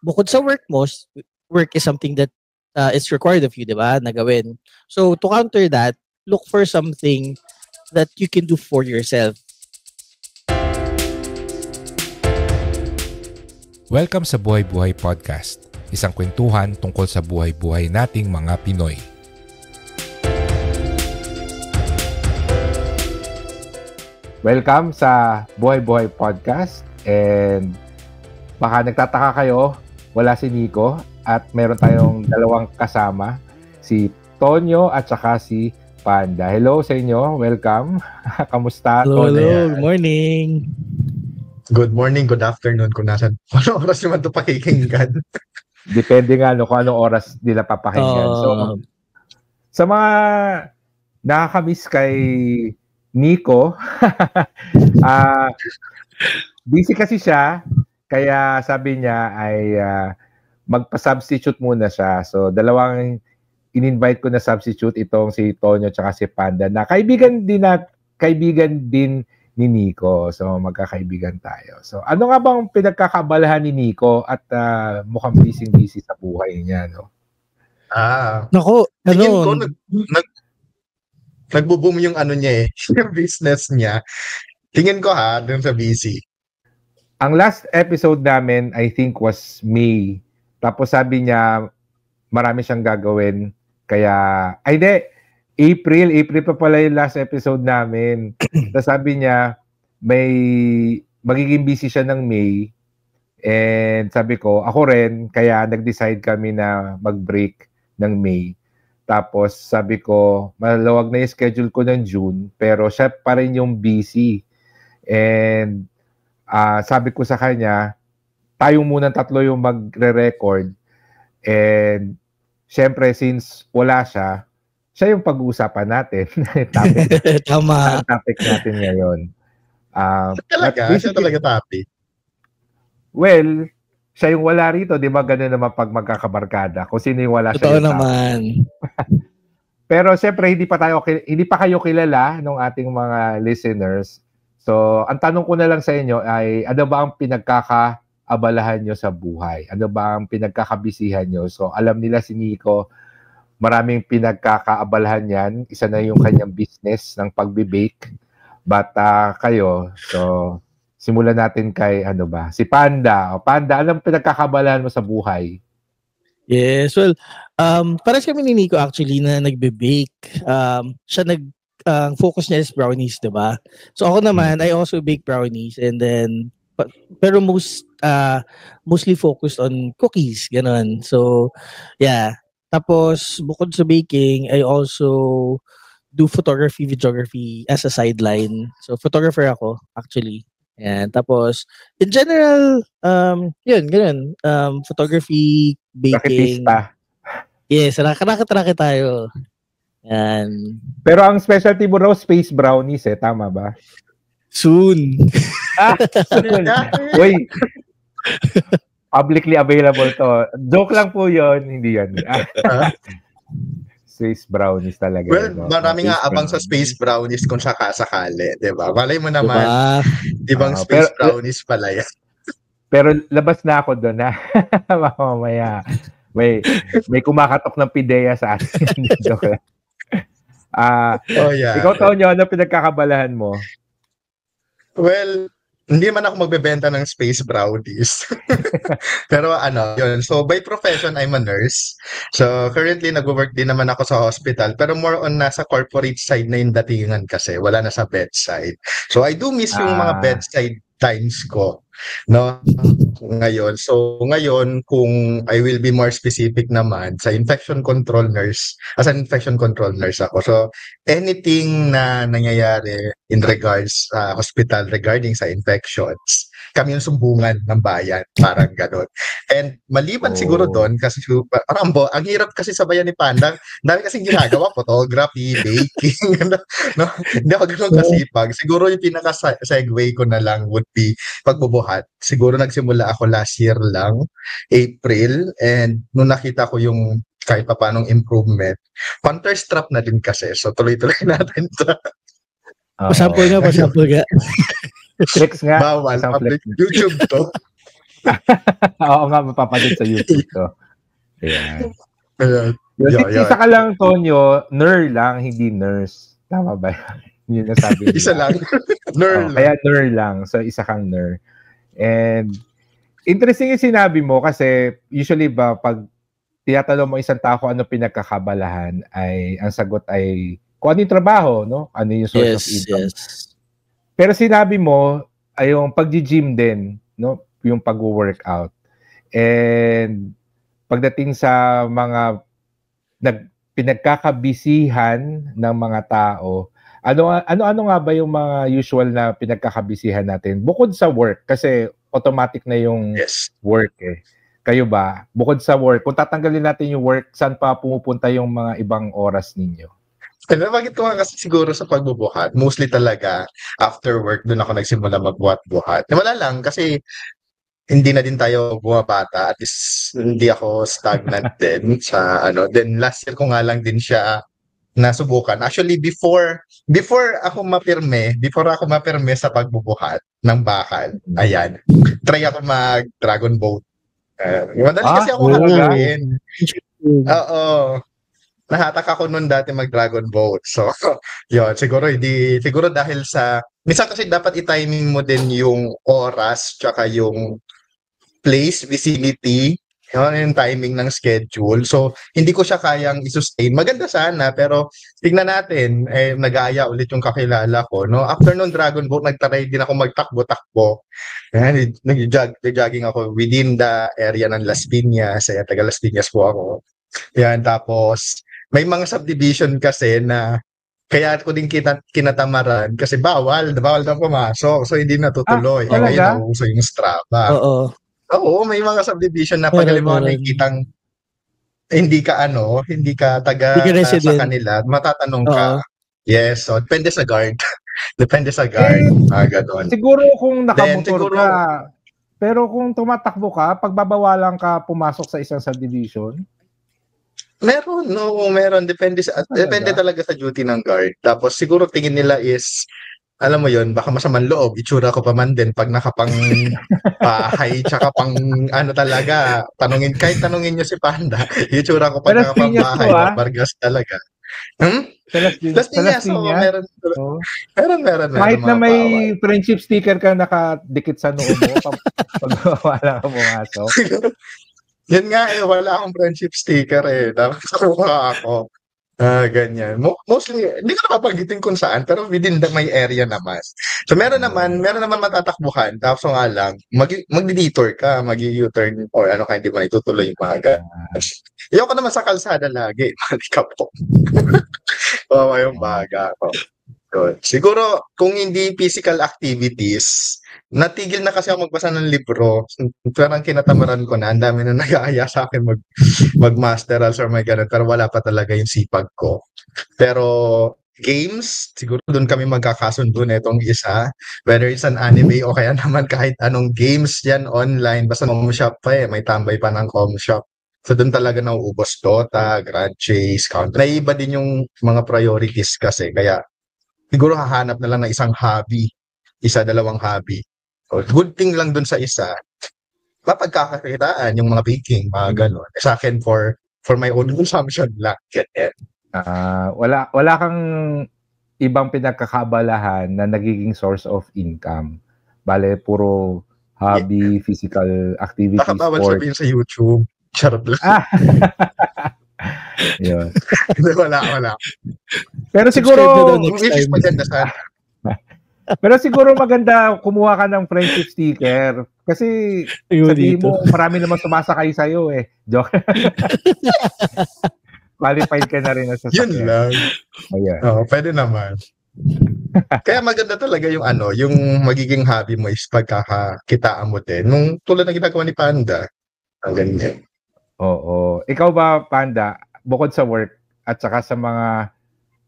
bukod sa work mo, work is something that is required of you, di ba, na gawin. So, to counter that, look for something that you can do for yourself. Welcome sa Buhay Buhay Podcast, isang kwentuhan tungkol sa buhay-buhay nating mga Pinoy. Welcome sa Buhay Buhay Podcast, and baka nagtataka kayo, wala si Nico at meron tayong dalawang kasama, si Tonyo at saka si Panda. Hello sa inyo, welcome. Kamusta? Hello, good morning. Good morning, good afternoon kung nasan. Ano oras naman ito pakikinggan? Depende nga kung anong oras nila papakinggan. So, sa mga nakakamiss kay Nico, busy kasi siya, kaya sabi niya ay magpa-substitute muna siya. So, dalawang in-invite ko na substitute, itong si Tonyo at si Panda, na kaibigan din ni Nico. So, magkakaibigan tayo. So, ano nga bang pinagkakabalahan ni Nico at mukhang busy sa buhay niya, no? Nako, tingin ko, nagbo-boom yung ano niya yung business niya. Tingin ko dun sa busy. Ang last episode namin, I think, was May. Tapos sabi niya, marami siyang gagawin. Kaya, April pa pala yung last episode namin. Tapos sabi niya, magiging busy siya ng May. And sabi ko, ako rin, kaya nag-decide kami na mag-break ng May. Tapos sabi ko, malawag na yung schedule ko ng June, pero siya pa rin yung busy. And sabi ko sa kanya, tayong munang tatlo yung magre-record. And syempre, since wala siya yung pag-uusapan natin. Tama. Ang topic natin ngayon. Siya talaga topic. Well, siya yung wala rito, di ba ganun naman pag magkakabarkada? Kung sino yung wala, siya yung naman. Pero syempre, hindi pa kayo kilala ng ating mga listeners. So, ang tanong ko na lang sa inyo ay, ano ba ang pinagkakaabalahan nyo sa buhay? Ano ba ang pinagkakabisihan nyo? So, alam nila si Nico, maraming pinagkakaabalahan yan. Isa na yung kanyang business ng pagbe-bake. But kayo, so simulan natin kay si Panda. Panda, anong pinagkakabalahan mo sa buhay? Yes, well, parang kami ni Nico actually na nagbe-bake. Siya focus niya is brownies, diba? So ako naman, I also bake brownies, and then pero mostly focused on cookies, ganun. So, yeah. Tapos, bukod sa baking, I also do photography, videography as a sideline. So, photographer ako, actually. Yan. Tapos, in general, yun, ganun. Photography, baking. Raketista. Yes, rakit tayo. Yan. Pero ang specialty mo raw, space brownies tama ba? Soon. Soon. Uy. Publicly available to. Joke lang po yun. Hindi yan. Space brownies talaga. Well, marami nga abang sa space brownies kung sakasakali. Diba? Malay mo naman, ibang space brownies pala yan. Pero labas na ako doon mamaya. May kumakatok ng pideya sa atin. Joke lang. Ikaw, Tonyo, ano pinagkakabalahan mo? Well, hindi man ako magbebenta ng space brownies. Pero yun. So, by profession, I'm a nurse. So, currently, nag-work din naman ako sa hospital. Pero more on nasa corporate side na yung datingan kasi. Wala na sa bedside. So, I do miss yung mga bedside times ko. No? Ngayon. So, ngayon, kung I will be more specific naman, sa infection control nurse, as an infection control nurse ako. So, anything na nangyayari in regards sa hospital regarding sa infections, kami yung sumbungan ng bayan, parang gano'n. And maliban siguro doon, kasi parang ang hirap kasi sabayan ni Panda, dami kasing ginagawa, photography, baking, no? Hindi ako gano'n kasipag. Siguro yung pinaka-segue ko na lang would be pagbubuhat. Siguro nagsimula ako last year lang, April, and nung nakita ko yung kahit pa paanong improvement, Hunter strap na din kasi. So tuloy-tuloy natin ito. Pasample nga. Flex nga. Bawal. Public YouTube to. Oo nga, mapapanood sa YouTube to. Ayan. Ayan. Isa ka lang, Tonyo, ner lang, hindi nurse. Tama ba? Yun ang sabi nila. Isa lang. Ner lang. Kaya ner lang. So, isa kang ner. And, interesting yung sinabi mo kasi usually ba, pag tinatanong mo isang tao kung ano pinagkakabalahan, ay ang sagot ay kung ano yung trabaho, no? Ano yung source of income. Yes. Pero sinabi mo, ay yung pag-gym din, no? Yung pag-workout. And, pagdating sa mga pinagkakabisihan ng mga tao, ano nga ba yung mga usual na pinagkakabisihan natin? Bukod sa work, kasi automatic na yung work eh. Kayo ba? Bukod sa work, kung tatanggalin natin yung work, saan pa pumupunta yung mga ibang oras ninyo? Bakit ko nga kasi siguro sa pagbubuhat, mostly talaga after work, doon ako nagsimula magbuhat-buhat. Wala lang kasi hindi na din tayo bumabata, at least hindi ako stagnant din sa ano. Then last year ko nga lang din siya nasubukan. Actually before ako mapirme sa pagbubuhat ng bakal. Ayan. Try ako mag dragon boat. Madali kasi ako hatakin. Oo. Nahatak ako noon dati mag dragon boat. So, yun, siguro dahil sa minsan kasi dapat i-timing mo din yung oras tsaka yung place, vicinity, yung timing ng schedule. So, hindi ko siya kayang i-sustain. Maganda sana, pero tingnan natin, nag-aaya ulit yung kakilala ko. No? After nung Dragon Boat, nagtaray din ako magtakbo-takbo. Nag-jogging ako within the area ng Las Piñas. Taga Las Piñas po ako. Yan, tapos, may mga subdivision kasi na kaya ko din kinatamaran kasi bawal na pumasok. So, hindi natutuloy. Talaga? Nauuso yung Strava. Oo, may mga subdivision na pag mo nakikitang hindi ka taga sa kanila, matatanong ka. Yes, so depende sa guard. Gano'n. Siguro kung nakamotor ka, pero kung tumatakbo ka, pagbabawalan ka pumasok sa isang subdivision? Meron. Depende talaga sa duty ng guard. Tapos siguro tingin nila is alam mo yon, baka masamang loob, itsura ko pa man din pag nakapang bahay, tsaka pang ano talaga, kahit tanungin nyo si Panda, itsura ko pag nakapang bahay, bargas talaga. Las Piñas, meron. Kahit na may friendship sticker ka nakadikit sa noo mo, pag wala ka pumasok. Yan nga wala akong friendship sticker dapat nakuha ako. Ganyan. Mostly, hindi ko napapanggitin kung saan, pero within my area naman. So, meron naman matatakbuhan. Tapos nga lang, mag-detour ka, mag-u-turn, or hindi mo itutuloy yung mga ganyan. Ayoko naman sa kalsada lagi. Mali ka po. Yung baga ko. Good. Siguro, kung hindi physical activities, natigil na kasi ako magbasa ng libro. Parang kinatamaran ko na. Ang dami na nag-aaya sa akin mag-masterals or may ganun. Pero wala pa talaga yung sipag ko. Pero games, siguro doon kami magkakasundo na itong isa. Whether it's an anime o kaya naman kahit anong games yan online. Basta com shop pa may tambay pa ng com shop. So doon talaga nauubos Dota, Grand Chase, Counter. Naiiba din yung mga priorities kasi. Kaya siguro hahanap na lang ng isang hobby. Dalawang hobby. So, good thing lang dun sa isa, mapagkakakitaan yung mga baking, mga gano'n. Sa akin, for my own consumption lang. Wala kang ibang pinagkakabalahan na nagiging source of income. Bale, puro hobby, physical activity, nakabawal sport. Sabihin sa YouTube. Charot lang. Yun. Wala. Pero siguro, pero siguro maganda kumuha ka ng friendship sticker kasi sabihin mo marami naman sumasakay sa'yo Joke. Qualified ka na rin na sasakyan. Yun lang. Pwede naman. Kaya maganda talaga yung magiging hobby mo is pagkakakitaan mo din. Nung tulad ng ginagawa ni Panda. Ang ganyan. Oo. Ikaw ba, Panda, bukod sa work at saka sa mga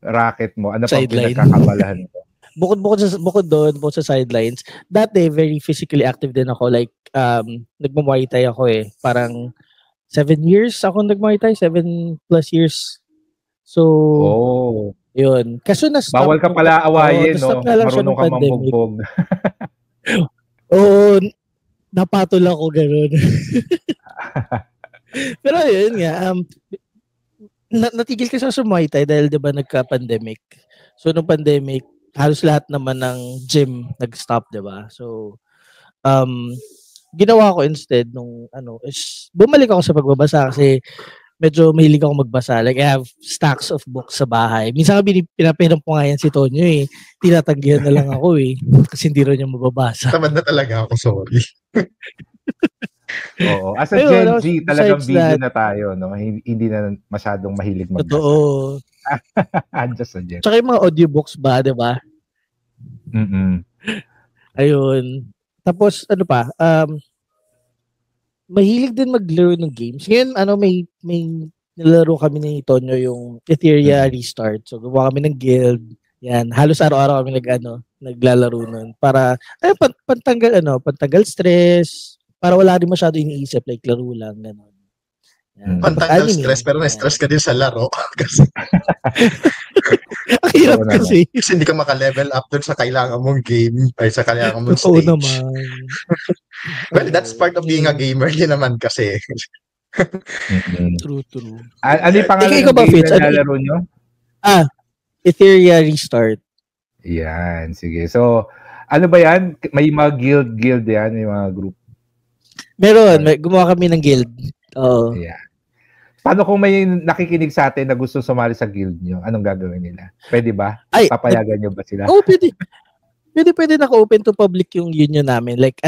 racket mo, ano pa pinagkakabalahan mo? Bukod sa sidelines, dati very physically active din ako. Like, nagma-Muay Thai ako Parang 7 years ako nag-Muay Thai, 7+ years. So, yun. Kaso na-stop. Bawal ka pala awayin, no? Marunong ka mambugbog. Oo. napatol ako gano'n. Pero yun nga, natigil kasi ako sa Muay Thai dahil 'di ba nagka-pandemic. So nung pandemic, halos lahat naman ng gym nag-stop, 'di ba? So ginawa ko instead nung is bumalik ako sa pagbabasa kasi medyo mahilig ako magbasa. Like I have stacks of books sa bahay. Minsan nga pinapahiram ko nga yan si Tonyo eh. Tinatanggihan na lang ako eh. Kasi hindi rin niya mababasa. Tamad na talaga ako, sorry. Oo. As a Gen Z, talagang video na tayo, no? Hindi na masyadong mahilig magbasa. Totoo. Just a Gen. Tsaka yung mga audiobooks ba, di ba? Ayun. Tapos, ano pa, mahilig din maglaro ng games. Ngayon, may nilaro kami ni Tonyo yung Etheria Restart. So, gumawa kami ng guild. Yan. Halos araw-araw kami naglalaro nun. Para, pantanggal stress. Para wala rin masyado iniisip. Like, laro lang. Gano'n. Pantanggal stress, pero na-stress ka din sa laro. Kasi, ang hirap kasi. Kasi hindi ka maka-level up dun sa kailangan mong game ay sa kailangan mong stage. Oo naman. Well, that's part of being a gamer din naman kasi. True. Ano yung pangalan ng game na nalaro nyo? Etheria Restart. Yan, sige. So, ano ba yan? May mga guild yan, may mga group. Meron, gumawa kami ng guild. Oo. Yeah. Paano kung may nakikinig sa atin na gusto sumali sa guild nyo? Anong gagawin nila? Pwede ba? Papayagan nyo ba sila? Oo, pwede. Pwede naka-open to public yung union namin. Like,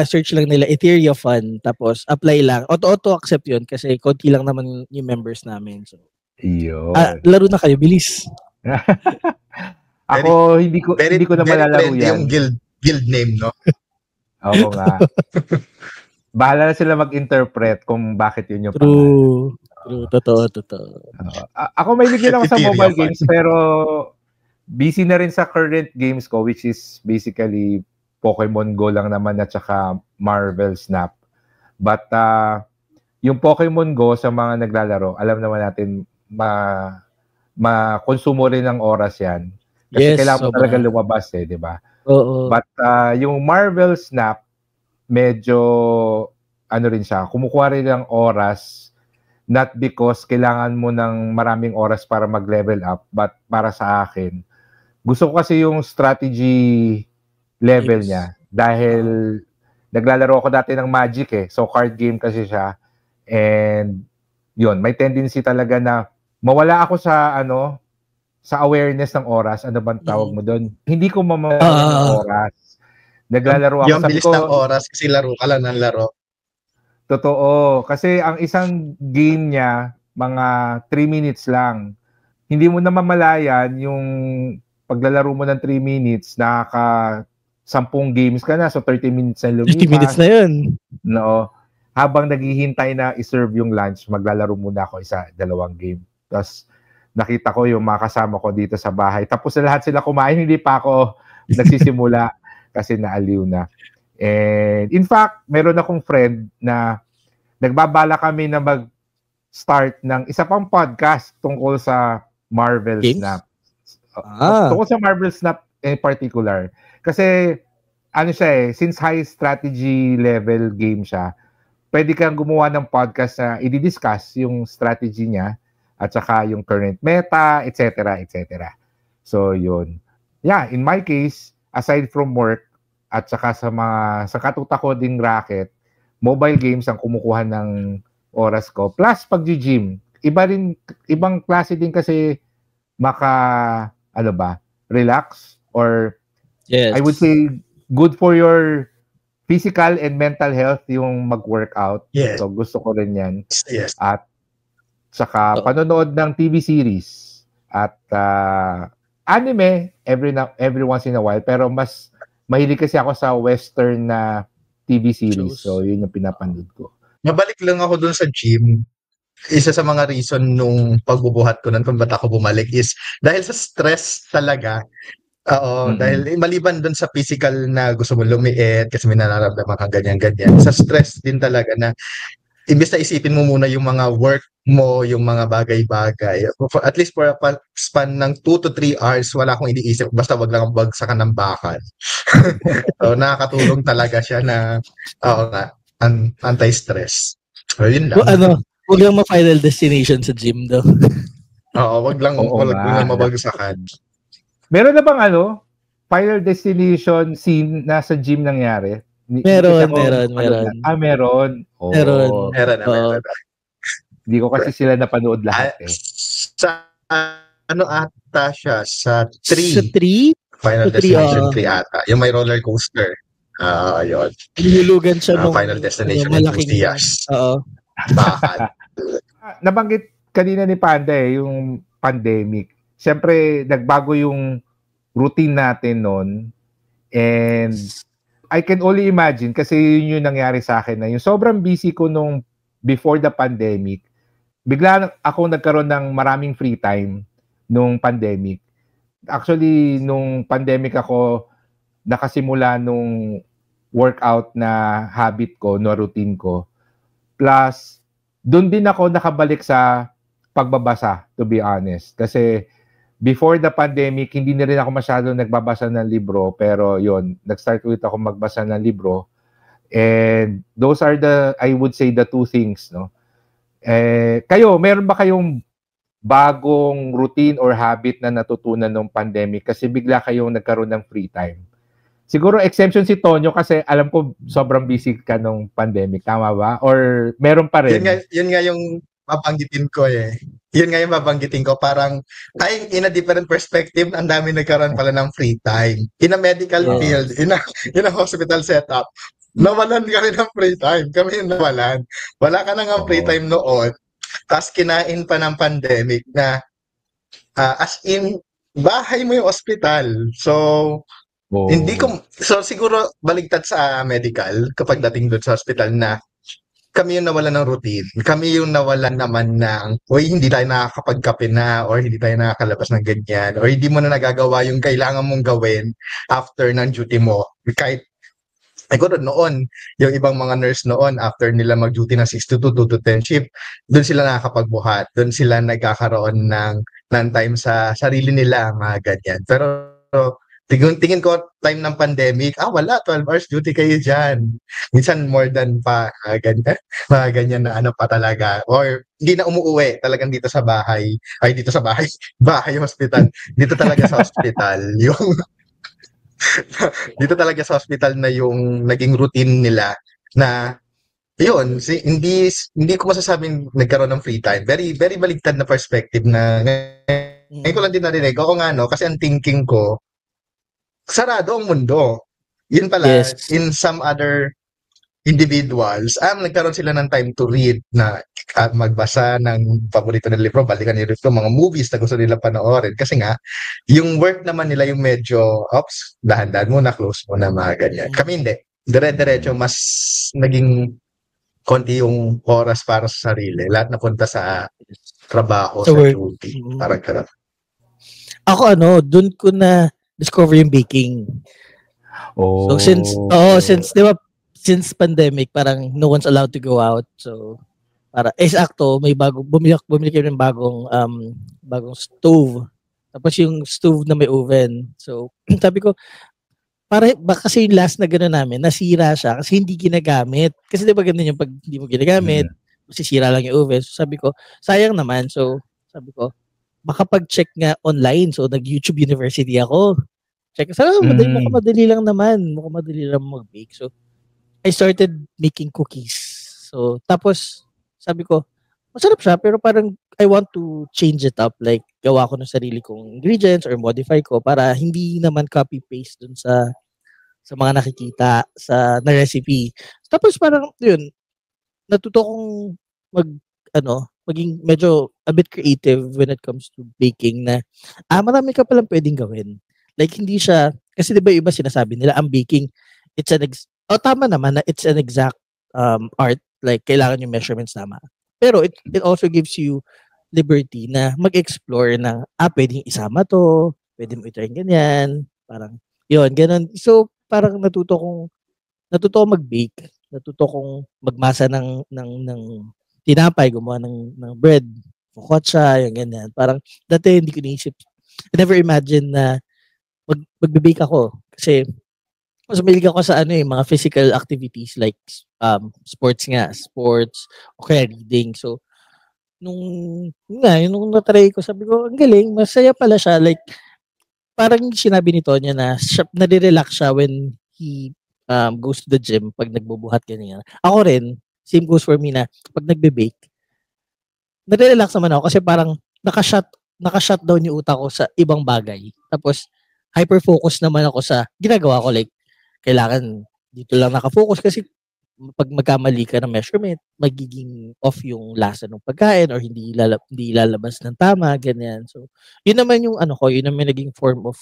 search lang nila Etheria Fun, tapos apply lang. Auto accept yun kasi konti lang naman yung members namin. So, yun. Laro na kayo, bilis. Ako, hindi ko na malalaro yan. Yung guild name, no? Oo nga. Bahala na sila mag-interpret kung bakit yun yung pangalan. True. Totoo. Ako may ligyan ako sa mobile games pero busy na rin sa current games ko which is basically Pokemon Go lang naman at saka Marvel Snap. But yung Pokemon Go sa mga naglalaro, alam naman natin ma-konsumo rin ng oras yan. Kasi kailangan mo talaga lumabas di ba? Oo. But yung Marvel Snap, medyo rin siya, kumukuha rin ng oras not because kailangan mo ng maraming oras para mag-level up but para sa akin gusto ko kasi yung strategy level niya dahil naglalaro ako dati ng Magic so card game kasi siya and yun, may tendency talaga na mawala ako sa sa awareness ng oras. Ano bang tawag mo doon? Hindi ko mamawala ng oras. Naglalaro ako. Yung bilis ng oras kasi laro ka lang ng laro. Totoo. Kasi ang isang game niya, mga 3 minutes lang. Hindi mo na mamalayan yung paglalaro mo ng 3 minutes, nakaka 10 games ka na. So 30 minutes na lumipas. 30 minutes na yun. No. Habang naghihintay na iserve yung lunch, maglalaro muna ako 1-2 game. Tapos nakita ko yung mga kasama ko dito sa bahay. Tapos na lahat sila kumain, hindi pa ako nagsisimula. Kasi naaliw na. And in fact, meron akong friend na nagbabala kami na mag-start ng isa pang podcast tungkol sa Marvel Snap. Tungkol sa Marvel Snap in particular. Kasi siya since high strategy level game siya, pwede kang gumawa ng podcast na i-discuss yung strategy niya at saka yung current meta, etc. So yun. Yeah, in my case, aside from work at saka sa katuta ko ding racket, mobile games ang kumukuha ng oras ko. Plus pag-gym. Ibang klase din kasi relax or I would say good for your physical and mental health yung mag-workout. Yes. So gusto ko rin yan. Yes. At saka panonood ng TV series at anime every once in a while, pero mas mahilig kasi ako sa western na TV series. So yun yung pinapanood ko. Mabalik lang ako dun sa gym. Isa sa mga reason nung pagbubuhat ko nun kung ba't ako bumalik is dahil sa stress talaga. Dahil maliban dun sa physical na gusto mo lumiit kasi may nararamdaman kang ganyan. Sa stress din talaga na imbes na isipin mo muna yung mga work mo, yung mga bagay-bagay. At least for a span ng 2 to 3 hours, wala akong iniisip. Basta wag lang bagsakan ng bakal. So, nakakatulong talaga siya na, oo nga, anti-stress. So, yun lang. Huwag lang ma-final destination sa gym daw. Oo, wag lang mabagsakan. Meron na bang final destination scene na sa gym nangyari? Meron. Meron. Oh. Meron. Hindi ko kasi sila napanood lahat Sa ata siya? Sa 3. Sa 3? Final Destination 3 ata. Yung may roller coaster. Yun. Hinulugan siya nung Final Destination enthusiast. Oo. Bakal. Nabanggit kanina ni Panda yung pandemic. Siyempre, nagbago yung routine natin noon. And I can only imagine kasi yun yung nangyari sa akin na yung sobrang busy ko nung before the pandemic. Bigla ako nagkaroon ng maraming free time nung pandemic. Actually, nung pandemic ako nakasimula nung workout na habit ko, no routine ko. Plus, doon din ako nakabalik sa pagbabasa, to be honest. Kasi before the pandemic, hindi na rin ako masyadong nagbabasa ng libro. Pero yon, nag-start ulit ako magbasa ng libro. And those are I would say, the two things, no? Kayo, meron ba kayong bagong routine or habit na natutunan ng pandemic kasi bigla kayong nagkaroon ng free time? Siguro exemption si Tonyo kasi alam ko sobrang busy ka nung pandemic. Tama ba? Or meron pa rin? Yun nga yung mabanggitin ko Yun nga yung mabanggitin ko. Parang, in a different perspective, ang dami nagkaroon pala ng free time. In a medical field, in a hospital setup, nawalan kami ng free time. Kami yung nawalan. Wala ka na nga free time noon. Tapos kinain pa ng pandemic na as in, bahay mo yung hospital. So, siguro baligtad sa medical kapag dating doon sa hospital na kami yung nawalan ng routine. Kami yung nawalan naman ng, hindi tayo nakakapagkape na or hindi tayo nakakalabas ng ganyan or hindi mo na nagagawa yung kailangan mong gawin after ng duty mo. Kahit siguro noon, yung ibang mga nurse noon, after nila mag-duty ng 6 to 2, 2 to 10 shift, doon sila nakakapagbuhat. Doon sila nagkakaroon ng time sa sarili nila, mga ganyan. Pero tingin ko, time ng pandemic, wala, 12 hours duty kayo dyan. Minsan more than pa, mga ganyan na pa talaga. Or hindi na umuuwi, talagang dito sa bahay. Bahay hospital. Dito talaga sa hospital. Dito talaga sa hospital na yung naging routine nila na yun, hindi ko masasabing nagkaroon ng free time. Very, very baligtad na perspective na ngayon ko lang din narinig. Ako nga, kasi ang thinking ko, sarado ang mundo. Yun pala, in some other individuals, nagkaroon sila ng time to read na magbasa ng paborito ng libro, balikan yung libro, mga movies na gusto nila panoorin. Kasi nga, yung work naman nila yung medyo, dahan-dahan muna, close muna, mga ganyan. Kami hindi. Dire-diretso, mas naging konti yung oras para sa sarili. Lahat napunta sa trabaho, sa duty. Parang ganun. Ako doon ko na discover yung baking. So since di ba, since pandemic, parang no one's allowed to go out. So sakto, may bumili kami ng bagong stove. Tapos yung stove na may oven. So sabi ko, kasi yung last na gano'n namin, nasira siya kasi hindi ginagamit. Kasi di ba ganun yung pag hindi mo ginagamit, masisira lang yung oven. So sabi ko, sayang naman. So sabi ko, makapag-check nga online. So nag-YouTube University ako. Check. Madali lang naman. Mukhang madali lang mag-bake. So I started making cookies. So tapos sabi ko, masarap siya pero parang I want to change it up. Like gawa ko ng sarili kong ingredients or modify ko para hindi naman copy-paste dun sa mga nakikita na recipe. Tapos parang yun, natuto kong maging medyo a bit creative when it comes to baking na marami ka palang pwedeng gawin. Like hindi siya, kasi di ba iba sinasabi nila, ang baking, tama naman na it's an exact art, like kailangan yung measurements tama. Pero it also gives you liberty na mag-explore na, pwedeng isama to, pwede mo i-try ganyan, parang, yun, ganun. So, parang natuto kong mag-bake. natuto kong magmasa ng tinapay, gumawa ng bread, focaccia, yung ganyan. Parang dati hindi ko naisip, I never imagined na magbe-bake ako kasi mas mahilig ako sa mga physical activities like sports o kaya reading. So nung na-try ko, sabi ko, ang galing, masaya pala siya. Like, parang sinabi ni Tonya na nare-relax siya when he goes to the gym pag nagbubuhat ganyan. Ako rin, same goes for me na pag nagbe-bake, nare-relax naman ako kasi parang naka-shut down yung utak ko sa ibang bagay. Tapos, hyper-focus naman ako sa ginagawa ko. Like, kailangan dito lang nakafocus kasi pag magkamali ka ng measurement, magiging off yung lasa ng pagkain or hindi lalabas ng tama, ganyan. So, yun naman yung yun naman naging form of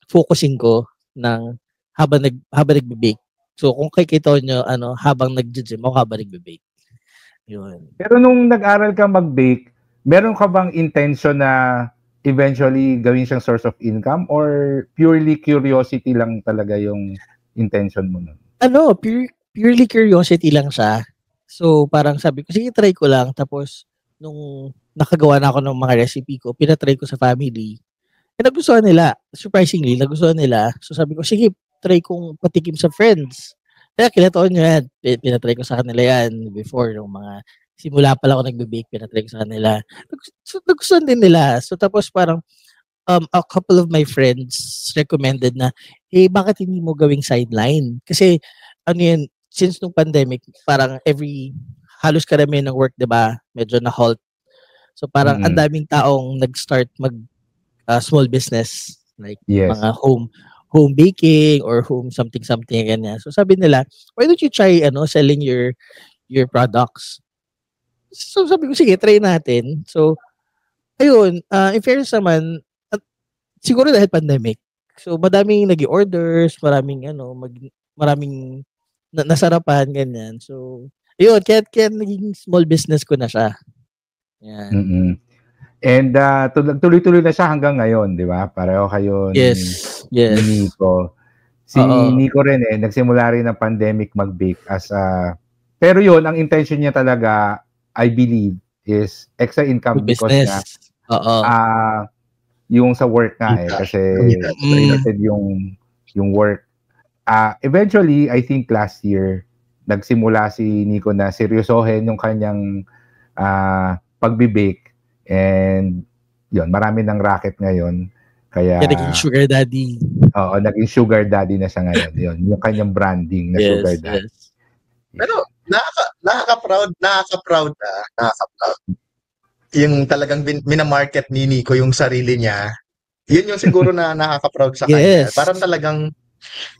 focusing ko ng habang nagbe-bake. So, kung kikita nyo, habang nagje-gym ako habang nagbe-bake. Yun. Pero nung nag-aral ka mag-bake, meron ka bang intention na eventually gawin siyang source of income or purely curiosity lang talaga yung intention mo nun? Purely curiosity lang siya. So, parang sabi ko, sige, try ko lang. Tapos, nung nakagawa na ako ng mga recipe ko, pinatry ko sa family. Nagustuhan nila. Surprisingly, nagustuhan nila. So, sabi ko, sige, try kong patikim sa friends. Kaya kilatoon nyo yan. Pinatry ko sa kanila yan before, nung mga simula pala ako nagbe-bake, pinatry ko sa kanila. So, nagustuhan din nila. So, tapos parang, a couple of my friends recommended na, bakit hindi mo gawing sideline? Kasi, since nung pandemic, parang halos karamihan ng work, diba, medyo na-halt. So, parang ang daming taong nag-start small business, like mga home baking or home something, ganyan. So, sabi nila, why don't you try, selling your products? So, sabi ko, sige, try natin. So, ayun, in fairness naman, siguro dahil pandemic. So, madaming nag-orders, maraming nasarapan, ganyan. So, ayun, kaya naging small business ko na siya. Yan. Mm-hmm. And tuloy-tuloy na siya hanggang ngayon, di ba? Pareho kayo ni Nico. Si Nico rin nagsimula rin ng pandemic mag-bake pero yun, ang intention niya talaga, I believe, is extra income because niya yung sa work nga kasi limited yung work. Eventually, I think last year, nagsimula si Nico na seryosohin yung kanyang pagbe-bake and yun, marami ng racket ngayon. Kaya naging sugar daddy. Oo, naging sugar daddy na siya ngayon. Yun, yung kanyang branding na sugar daddy. Yes. Pero nakaka-proud. Yung talagang minamarket ni Nico yung sarili niya. Yun yung siguro na nakaka-proud sa kanya. Parang talagang,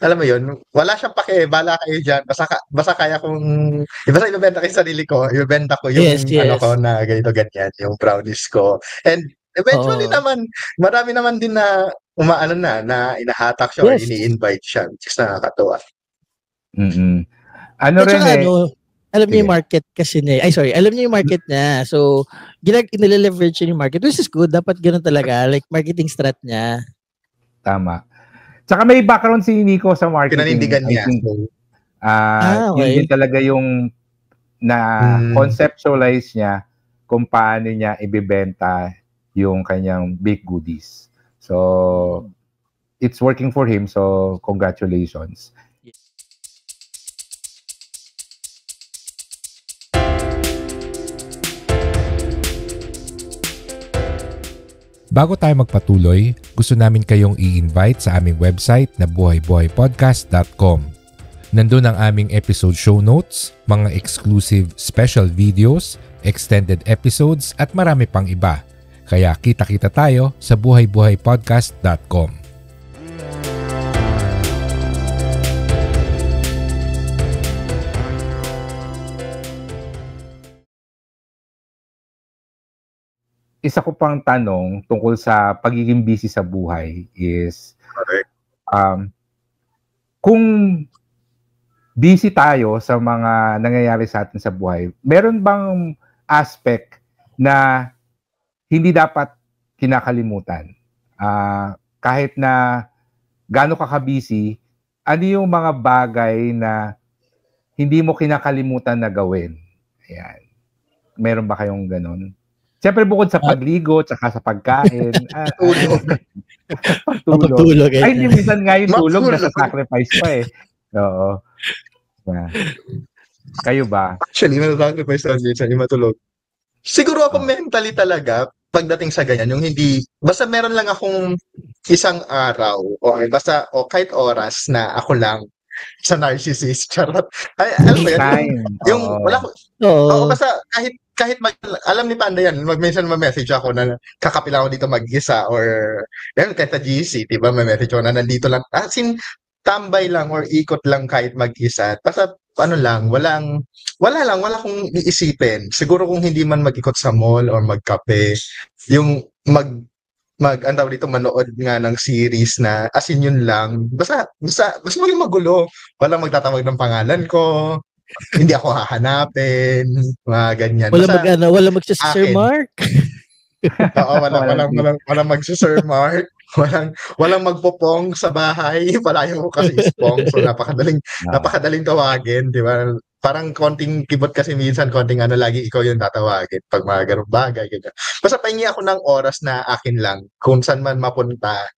alam mo yun, wala siyang pake, bala kayo dyan. Basta kaya kong, basta ibebenta ko yung sarili ko, ibebenta ko yung ko na ganito ganyan, yung brownies ko. And eventually naman, marami naman din na na inahatak siya or ini-invite siya, which is nakakatuwa. Mm-hmm. Alam niyo yung market kasi niya. Alam niyo yung market niya. So, nileleverage niya yung market. Which is good. Dapat ganoon talaga. Like, marketing strat niya. Tama. Tsaka may background si Nico sa marketing. Pinanindigan niya. Yun din talaga yung conceptualize niya kung paano niya ibibenta yung kanyang baked goodies. So, it's working for him. So, congratulations. Bago tayo magpatuloy, gusto namin kayong i-invite sa aming website na buhaybuhaypodcast.com. Nandun ang aming episode show notes, mga exclusive special videos, extended episodes at marami pang iba. Kaya kita-kita tayo sa buhaybuhaypodcast.com. Isa ko pang tanong tungkol sa pagiging busy sa buhay is kung busy tayo sa mga nangyayari sa atin sa buhay, meron bang aspect na hindi dapat kinakalimutan? Kahit na gaano ka busy, ano yung mga bagay na hindi mo kinakalimutan na gawin. Ayan. Meron ba kayong ganun? Siyempre bukod sa pagligo, tsaka sa pagkain. Pagtulog. Ay, hindi, minsan nga yung tulog, nasa sacrifice pa eh. Oo. Yeah. Kayo ba? Actually, nasa-sacrifice na minsan yung matulog. Siguro ako mentally talaga, pagdating sa ganyan, yung hindi, basta meron lang akong isang araw, o basta, o kahit oras na ako lang sa narcissist, charot. Ay, alam mo yan, yung wala ko, basta kahit alam ni Panda yan, minsan ma-message ako na kakapila ako dito mag-isa or yan, kahit sa GC, diba, may-message ako na nandito lang, as in, tambay lang or ikot lang kahit mag-isa. Basta, wala akong iisipin. Siguro kung hindi man mag-ikot sa mall or magkape, yung ang tawag dito, manood nga ng series na as in yun lang. Basta maging magulo. Walang magtatawag ng pangalan ko. Hindi ako hahanapin, mga ganyan. Wala mag-Sir Mark. Oo, walang mag-Sir Mark. Walang magpopong sa bahay. Palayo ko kasi ispong. So, napakadaling tawagin, di ba? Parang konting kibot kasi minsan, konting lagi ikaw yung tatawagin pag mga ganung bagay. Ganyan. Basta pahingi ako ng oras na akin lang, kung saan man mapunta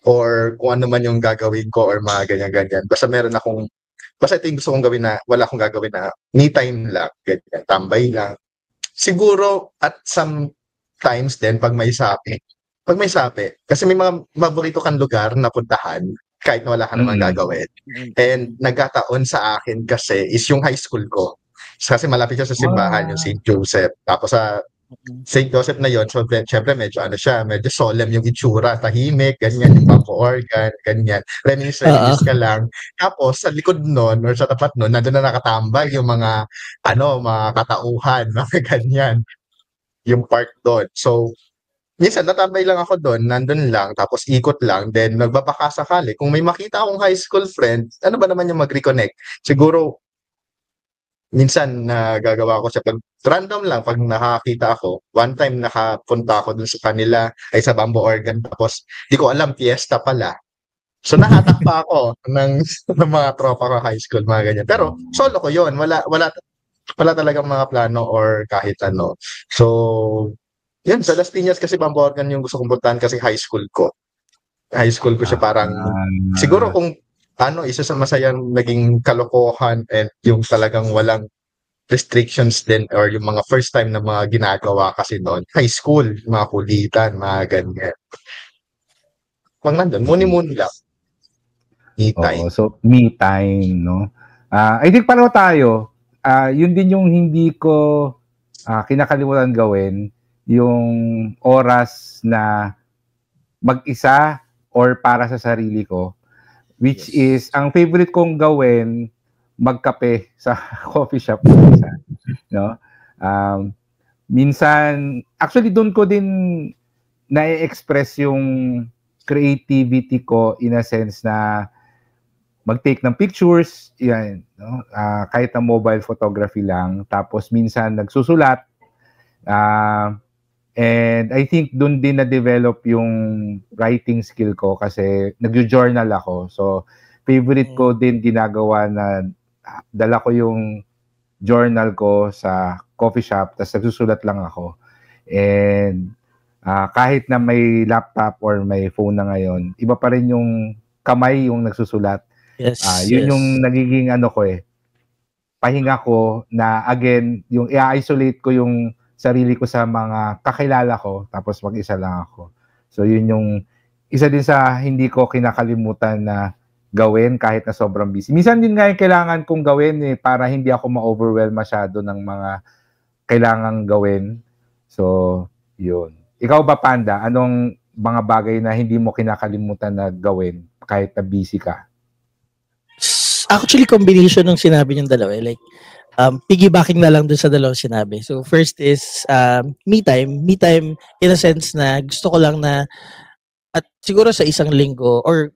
or kung ano man yung gagawin ko or mga ganyan-ganyan. Basta ito yung gusto kong gawin na wala akong gagawin na me time lang, ganyan, tambay lang. Siguro at some times din pag may sapi. Kasi may mga maborito kang lugar na puntahan kahit na wala ka naman gagawin. And nagkataon sa akin kasi is yung high school ko. Kasi malapit siya sa simbahan, yung St. Joseph. Tapos sa St. Joseph na yon, so syempre medyo medyo solemn yung itsura, tahimik, ganyan, yung bangko organ, ganyan. Reminis ka lang. Tapos sa likod nun, or sa tapat nun, nandun na nakatambay yung mga katauhan, mga ganyan. Yung park doon. So, minsan natambay lang ako doon, nandun lang, tapos ikot lang, then nagbabakasakali. Kung may makita akong high school friend, ano ba naman yung mag-reconnect? Siguro, minsan nagagawa ko siya pag random lang, pag nakakita ako. One time nakapunta ako dun sa kanila, ay sa Bamboo Organ, tapos di ko alam, fiesta pala. So nahatak pa ako ng mga tropa ko high school, mga ganyan. Pero solo ko yon, wala talagang mga plano or kahit ano. So, yan, sa Las Piñas kasi Bamboo Organ yung gusto kong puntahan kasi high school ko. High school ko siya parang, siguro kung isa sa masayang naging kalokohan and yung talagang walang restrictions din or yung mga first time na mga ginagawa kasi noon, high school, mga kulitan, mga ganyan. Pag nandun, muni-muni lang. Me time. So, me time, no? I think pareho tayo. Yun din yung hindi ko kinakalimutan gawin, yung oras na mag-isa or para sa sarili ko. Which is, ang favorite kong gawin, magkape sa coffee shop. No? Minsan, actually doon ko din na-express yung creativity ko in a sense na mag-take ng pictures, yan, no? Kahit na mobile photography lang. Tapos minsan nagsusulat. And I think doon din na-develop yung writing skill ko kasi nag-journal ako. So, favorite ko din ginagawa na dala ko yung journal ko sa coffee shop, tapos nagsusulat lang ako. And kahit na may laptop or may phone na ngayon, iba pa rin yung kamay yung nagsusulat. Yun yung nagiging pahinga ko na again, yung i-isolate ko yung sarili ko sa mga kakilala ko, tapos mag-isa lang ako. So, yun yung isa din sa hindi ko kinakalimutan na gawin kahit na sobrang busy. Minsan din nga yung kailangan kong gawin para hindi ako ma-overwhelm masyado ng mga kailangang gawin. So, yun. Ikaw ba, Panda? Anong mga bagay na hindi mo kinakalimutan na gawin kahit na busy ka? Actually, combination ng sinabi niyong dalawa. Like, piggybacking na lang dun sa dalawang sinabi. So, first is me time. Me time in a sense na gusto ko lang na at siguro sa isang linggo or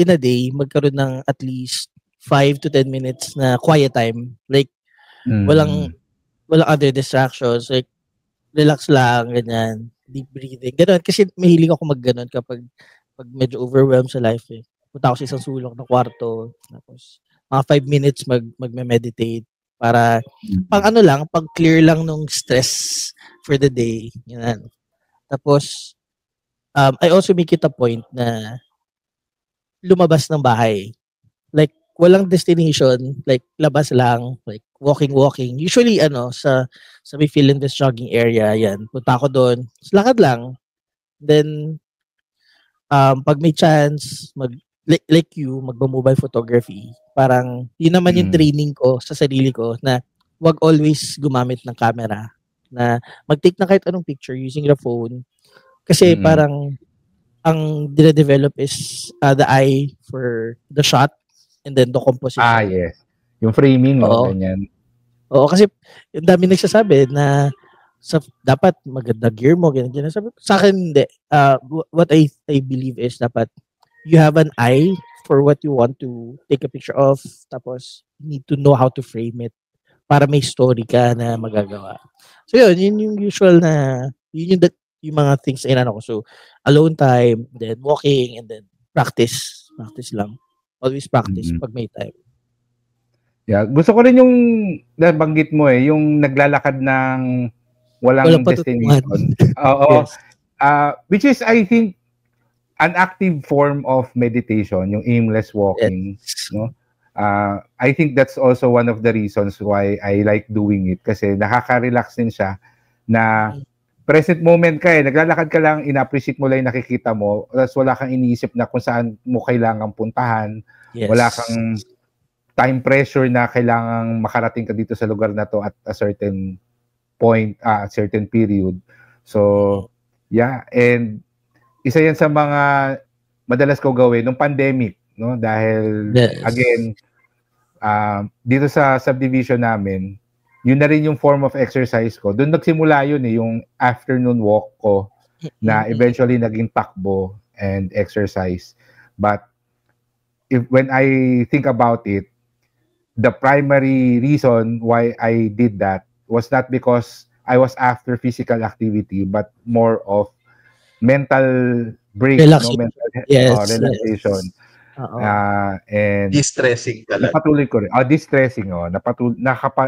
in a day, magkaroon ng at least 5 to 10 minutes na quiet time. Like, walang other distractions. Like, relax lang, ganyan. Deep breathing. Ganun. Kasi mahilig ako mag-ganon kapag medyo overwhelmed sa life. Punta ako sa isang sulok na kwarto. Tapos, mga 5 minutes magme-meditate para pag clear lang nung stress for the day. Yan. Tapos, I also make it a point na lumabas ng bahay. Like, walang destination, like, labas lang, like, walking. Usually, sa may Philinvest jogging area, yan. Punta ako doon. Lakad lang. Then, pag may chance, like you, magba-mobile photography, parang, yun naman yung training ko sa sarili ko na wag always gumamit ng camera. Na mag-take na kahit anong picture using the phone. Kasi parang, ang dire-develop is the eye for the shot and then the composition. Yes. Yung framing, ganyan. Oo, kasi yung dami nagsasabi na dapat maganda gear mo, ganyan. Sabi ko, sa akin, hindi. What I believe is dapat you have an eye for what you want to take a picture of, tapos you need to know how to frame it para may story ka na magagawa. So yun yung usual na, yung mga things na inano ko. So, alone time, then walking, and then practice. Practice lang. Always practice pag may time. Yeah, gusto ko rin yung nabanggit mo yung naglalakad ng walang destination. Oo. Yes. Which is, I think, an active form of meditation, yung aimless walking. Yes. No? I think that's also one of the reasons why I like doing it kasi nakaka-relax din siya na present moment ka naglalakad ka lang, ina-appreciate mo lang yung nakikita mo, tapos wala kang iniisip na kung saan mo kailangang puntahan, wala kang time pressure na kailangang makarating ka dito sa lugar na to at a certain point, a certain period. So, yeah, and isa yan sa mga madalas ko gawin nung pandemic, no? Dahil, again, dito sa subdivision namin, yun na rin yung form of exercise ko. Doon nagsimula yun yung afternoon walk ko na eventually naging takbo and exercise. But when I think about it, the primary reason why I did that was not because I was after physical activity, but more of mental break, mental relaxation. And distressing ka lang. Napatuloy ko rin. Distressing,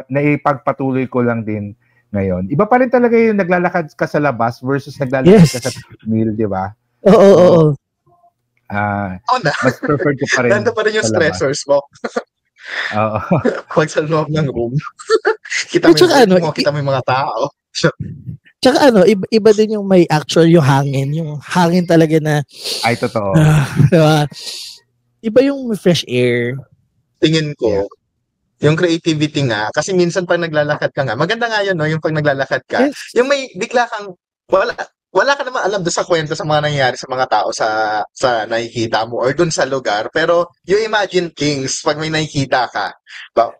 naipagpatuloy ko lang din ngayon. Iba pa rin talaga yung naglalakad ka sa labas versus naglalakad ka sa meal, di ba? Oo. Mas preferred ko pa rin. Nando pa rin yung stressors mo. Oo. Pag sa loob ng room. Kita mo yung mga tao. Tsaka iba din yung may actual yung hangin. Yung hangin talaga na... Ay, totoo. Diba? Iba yung fresh air. Tingin ko, yung creativity nga, kasi minsan pag naglalakad ka nga, maganda nga yun, no? Yung pag naglalakad ka, yung may bigla kang, wala ka naman alam doon sa kwento sa mga nangyayari sa mga tao sa nakikita mo or doon sa lugar, pero you imagine things pag may nakikita ka.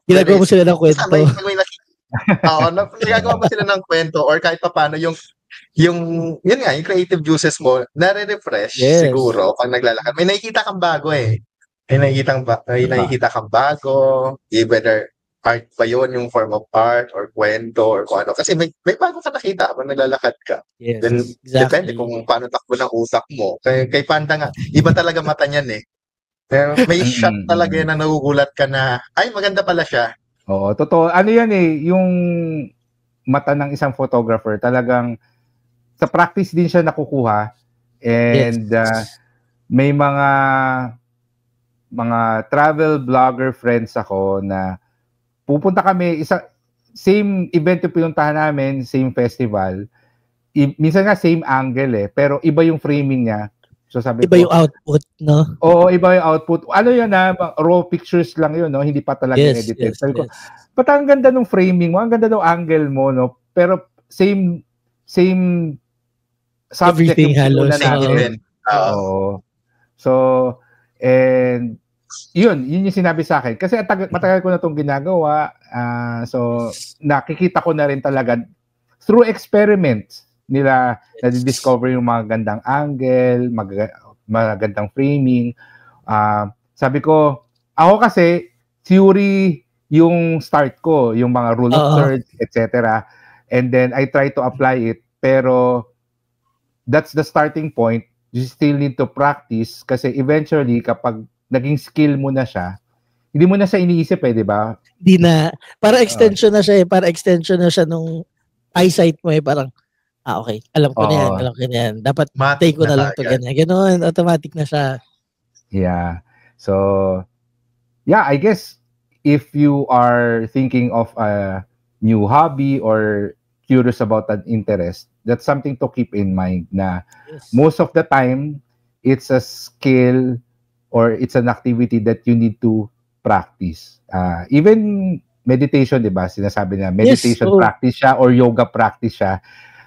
Ginagawa mo sila ng kwento. Nagagawa mo sila ng kwento or kahit paano yung yun nga, yung creative juices mo, nare-refresh siguro pag naglalakad. May nakikita kang bago May nakikita kang bago, whether art ba yun, yung form of art or kwento or kung ano. Kasi may bago ka nakita pag naglalakad ka. Yes, Then, depende kung paano takbo ng utak mo. Kay Panda nga, iba talaga mata niyan may shot talaga yan na nagugulat ka na, ay, maganda pala siya. Oo, totoo. Ano yan yung mata ng isang photographer, talagang sa practice din siya nakukuha. And may mga travel blogger friends ako na pupunta kami, same event yung pinuntahan namin, same festival. Minsan nga same angle pero iba yung framing niya. So sabi iba yung output, no? Oo, iba yung output. Ano yun raw pictures lang yun, no? Hindi pa talaga edited. Sabi ko, ba't ang ganda ng framing mo? Ang ganda ng angle mo, no? Pero same subject everything yung halos. Oo. So, and yun yung sinabi sa akin. Kasi matagal ko na itong ginagawa. So, nakikita ko na rin talaga through experiments nila na-discover yung mga gandang angle, magandang framing. Sabi ko, ako kasi, theory yung start ko, yung mga rule of thirds, etc. And then, I try to apply it. Pero, that's the starting point. You still need to practice kasi eventually, kapag naging skill mo na siya, hindi mo na siya iniisip di ba? Hindi na. Para extension na siya Para extension na siya nung eyesight mo parang, okay. Alam ko na yan. Dapat take ko na lang to ganyan. Ganon, automatic na siya. Yeah. So, yeah, I guess if you are thinking of a new hobby or curious about an interest, that's something to keep in mind na most of the time, it's a skill or it's an activity that you need to practice. Even meditation, di ba? Sinasabi na meditation practice siya or yoga practice siya.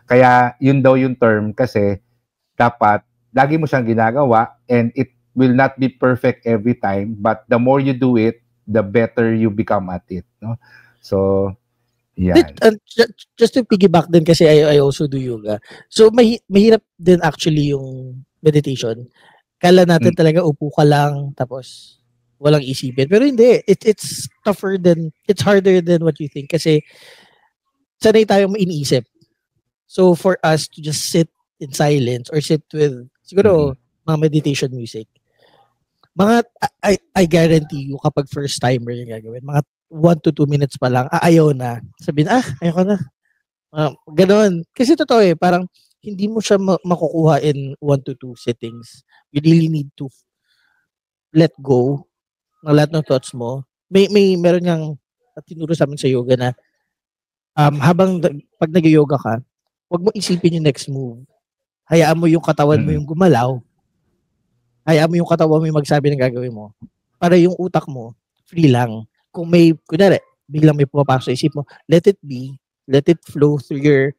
Kaya yun daw yung term kasi dapat lagi mo siyang ginagawa and it will not be perfect every time, but the more you do it, the better you become at it. No? So, yeah. Just to piggyback din kasi I also do yoga. So, mahirap din actually yung meditation. Kala natin talaga upo ka lang tapos walang isipin. Pero hindi. It's tougher than, it's harder than what you think kasi sanay tayong iniisip. So, for us to just sit in silence or sit with, siguro, mga meditation music, I guarantee you kapag first timer yung gagawin, mga 1 to 2 minutes pa lang, ayaw na. Sabihin, ayaw ko na. Ganon. Kasi totoo parang hindi mo siya makukuha in 1 to 2 sittings. You really need to let go ng lahat ng thoughts mo. Meron niyang tinuro sa amin sa yoga na pag nag-yoga ka, huwag mo isipin yung next move. Hayaan mo yung katawan mo yung gumalaw. Hayaan mo yung katawan mo yung magsabi ng gagawin mo. Para yung utak mo, free lang. Kung kunwari, biglang may pumapasok sa isip mo, let it be, let it flow through your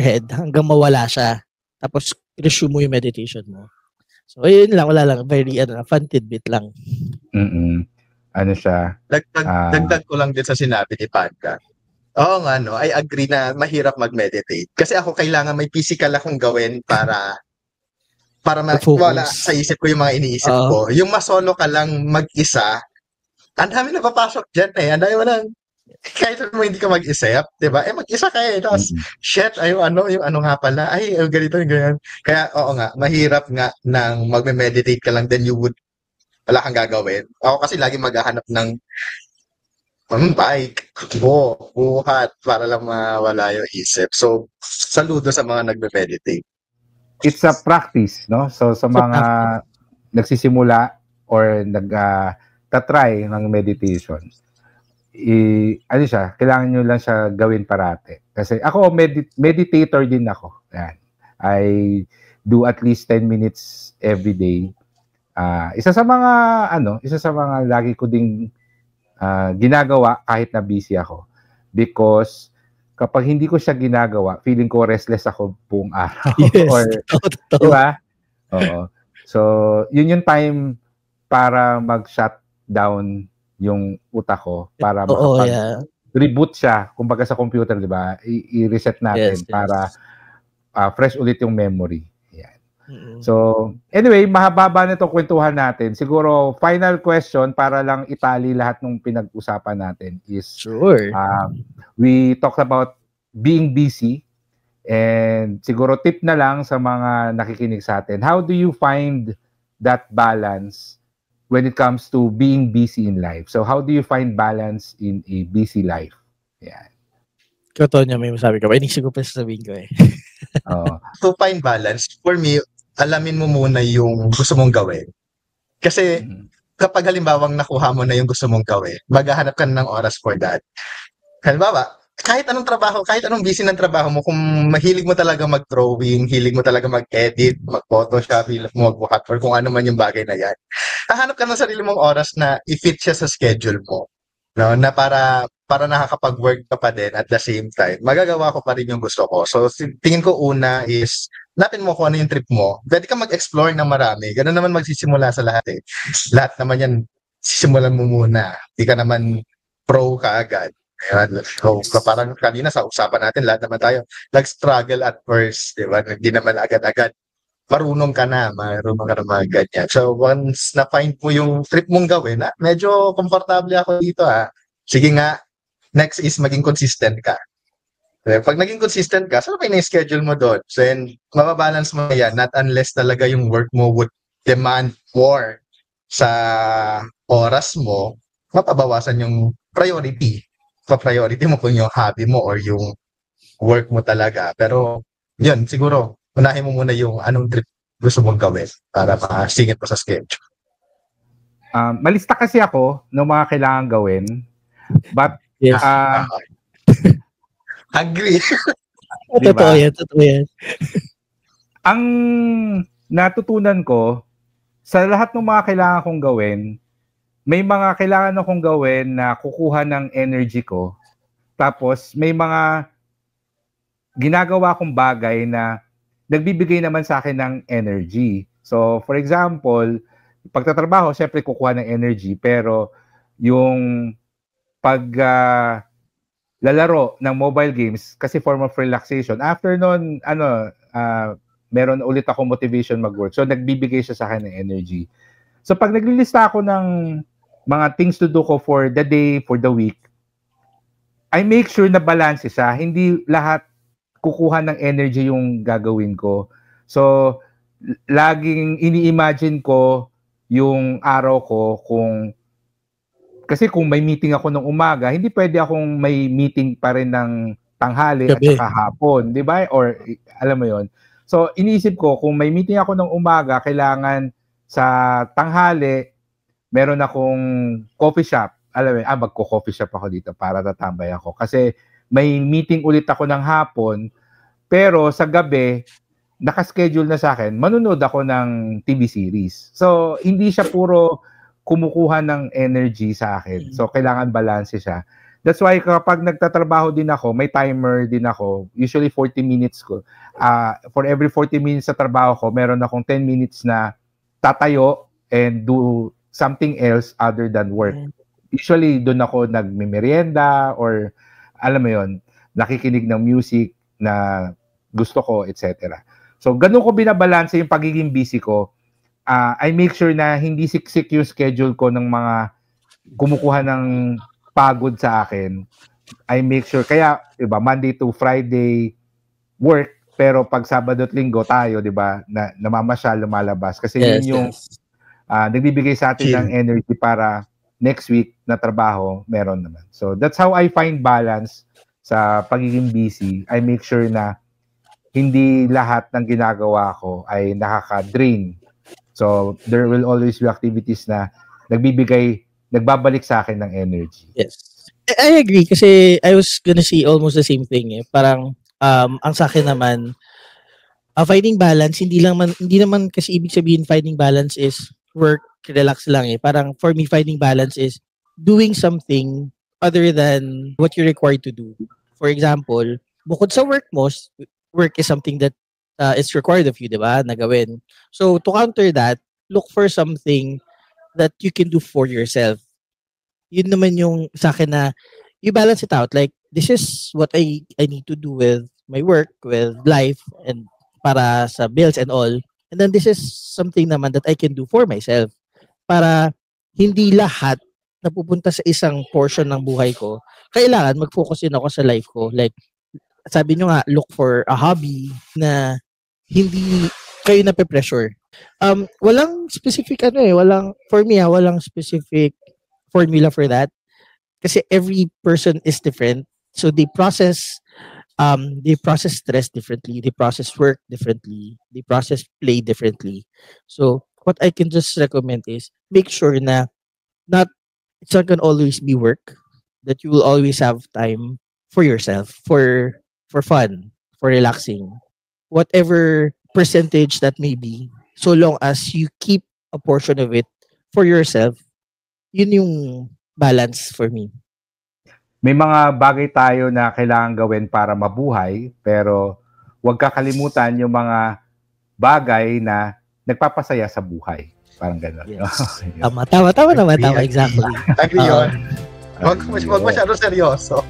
head hanggang mawala siya. Tapos, resume mo yung meditation mo. So, ayun lang, wala lang. Very, fun tidbit lang. Ano siya? Dagdag ko lang din sa sinabi ni Padka. Oo nga, I agree na mahirap mag-meditate. Kasi ako kailangan may physical akong gawin para wala sa isip ko yung mga iniisip ko. Yung masolo ka lang mag-isa, ang dami na papasok dyan Ang dami mo lang, kahit mo hindi ka mag-isip, diba? Mag-isa ka tapos, shit, yung ano nga pala, ganito, yung ganyan. Kaya, oo nga, mahirap nga nang magme-meditate ka lang, then wala kang gagawin. Ako kasi lagi maghahanap ng bike, buhat, para lang mawala yung isip. So, saludo sa mga nagme-meditate. It's a practice, no? So sa mga nagsisimula or nag-try ng meditation, kailangan nyo lang siya gawin parate. Kasi ako, meditator din ako. Yan. I do at least 10 minutes every day. Isa sa mga lagi ko ding ginagawa kahit na busy ako. Because kapag hindi ko siya ginagawa, feeling ko restless ako buong araw. Yes, diba? Oo. So, yun yung time para mag-shut down yung utak ko para makapag-reboot siya. Kumbaga sa computer, diba? I-reset natin para fresh ulit yung memory. Yan. So, anyway, mahaba na itong kwentuhan natin. Siguro, final question para lang itali lahat ng pinag-usapan natin is, we talked about being busy and siguro tip na lang sa mga nakikinig sa atin. How do you find that balance when it comes to being busy in life? So, how do you find balance in a busy life? Yeah. Ikaw, Tonya, may masabi ka ba? Inisip ko pa sasabihin ko To find balance, for me, alamin mo muna yung gusto mong gawin. Kasi kapag halimbawang nakuha mo na yung gusto mong gawin, maghahanap ka ng oras for that. Halimbawa, kahit anong trabaho, kahit anong busy ng trabaho mo, kung mahilig mo talaga mag-drawing, hilig mo talaga mag-edit, mag-photoshop, hilig mo mag-buhat, or kung ano man yung bagay na yan, hahanap ka ng sarili mong oras na i-fit siya sa schedule mo. No? Na para nakakapag-work ka pa din at the same time, magagawa ko pa rin yung gusto ko. So, tingin ko una is, natin mo kung ano yung trip mo. Pwede ka mag-explore ng marami. Ganun naman magsisimula sa lahat Lahat naman yan, sisimulan mo muna. Hindi ka naman pro ka agad. So, parang kanina sa usapan natin, lahat naman tayo nag-struggle at first, di ba? Hindi naman agad-agad. Marunong ka na mga ganyan. So, once na-find mo yung trip mong gawin, medyo komportable ako dito, sige nga, next is maging consistent ka. Pag naging consistent ka, saan kayo na-schedule mo doon? So, mababalance mo yan, not unless talaga yung work mo would demand more sa oras mo, mapabawasan yung priority. Pa-priority mo kung yung hobby mo or yung work mo talaga. Pero, yun, siguro, unahin mo muna yung anong trip gusto mong gawin para makasingit mo sa schedule. Malista kasi ako ng mga kailangan gawin. But, Yes. Agree. Diba? Totoo yan. Ang natutunan ko, sa lahat ng mga kailangan kong gawin, may mga kailangan akong gawin na kukuha ng energy ko. Tapos, may mga ginagawa kong bagay na nagbibigay naman sa akin ng energy. So, for example, pagtatrabaho, syempre kukuha ng energy. Pero, yung lalaro ng mobile games, kasi form of relaxation, after nun, meron ulit ako motivation mag-work. So, nagbibigay siya sa akin ng energy. So, pag naglilista ako ng mga things to do ko for the day, for the week, I make sure na balance siya. Hindi lahat kukuha ng energy yung gagawin ko. So, laging ini-imagine ko yung araw ko kasi kung may meeting ako ng umaga, hindi pwede akong may meeting pa rin ng tanghali at saka hapon. Di ba? Or, alam mo yon. So, iniisip ko, kung may meeting ako ng umaga, kailangan sa tanghali, meron akong coffee shop. Alam mo, magko-coffee shop ako dito para tatambay ako. Kasi may meeting ulit ako ng hapon, pero sa gabi, nakaschedule na sa akin, manunood ako ng TV series. So, hindi siya puro kumukuha ng energy sa akin. So, kailangan balance siya. That's why kapag nagtatrabaho din ako, may timer din ako. Usually 40 minutes ko. For every 40 minutes sa trabaho ko, meron akong 10 minutes na tatayo and do something else other than work. Usually, doon ako nagmimerienda or, alam mo yon, nakikinig ng music na gusto ko, etc. So, ganun ko binabalanse yung pagiging busy ko. I make sure na hindi siksik yung schedule ko ng mga kumukuha ng pagod sa akin. I make sure, kaya, diba, Monday to Friday, work, pero pag Sabado at Linggo tayo, diba, na namamasyal, lumalabas. Kasi yun yung nagbibigay sa atin ng energy para next week na trabaho, meron naman. So, that's how I find balance sa pagiging busy. I make sure na hindi lahat ng ginagawa ko ay nakaka-drain. So, there will always be activities na nagbabalik sa akin ng energy. Yes. I agree kasi I was gonna say almost the same thing. Parang, ang sa akin naman, finding balance, hindi naman kasi ibig sabihin finding balance is work, relax lang. Parang for me, finding balance is doing something other than what you're required to do. For example, bukod sa work mo, work is something that is required of you, di ba? Na gawin. So, to counter that, look for something that you can do for yourself. Yun naman yung sa akin na you balance it out. Like, this is what I need to do with my work, with life, and para sa bills and all. And then this is something naman that I can do for myself. Para hindi lahat napupunta sa isang portion ng buhay ko. Kailangan mag-focus din ako sa life ko. Like, sabi nyo nga, look for a hobby na hindi kayo nape-pressure. Walang specific walang specific formula for that. Kasi every person is different. So they process stress differently, they process work differently, they process play differently. So what I can just recommend is make sure na it's not gonna always be work, that you will always have time for yourself, for fun, for relaxing, whatever percentage that may be, so long as you keep a portion of it for yourself. Yun yung balance for me. May mga bagay tayo na kailangan gawin para mabuhay, pero huwag kakalimutan yung mga bagay na nagpapasaya sa buhay. Parang gano'n. Yes. Tama naman. Exactly. Agree yun. Huwag masyado seryoso.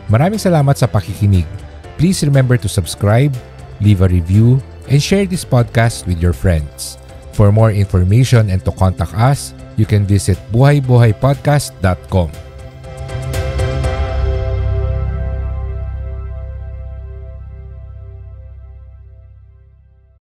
Maraming salamat sa pakikinig. Please remember to subscribe, leave a review, and share this podcast with your friends. For more information and to contact us, you can visit buhaybuhaypodcast.com.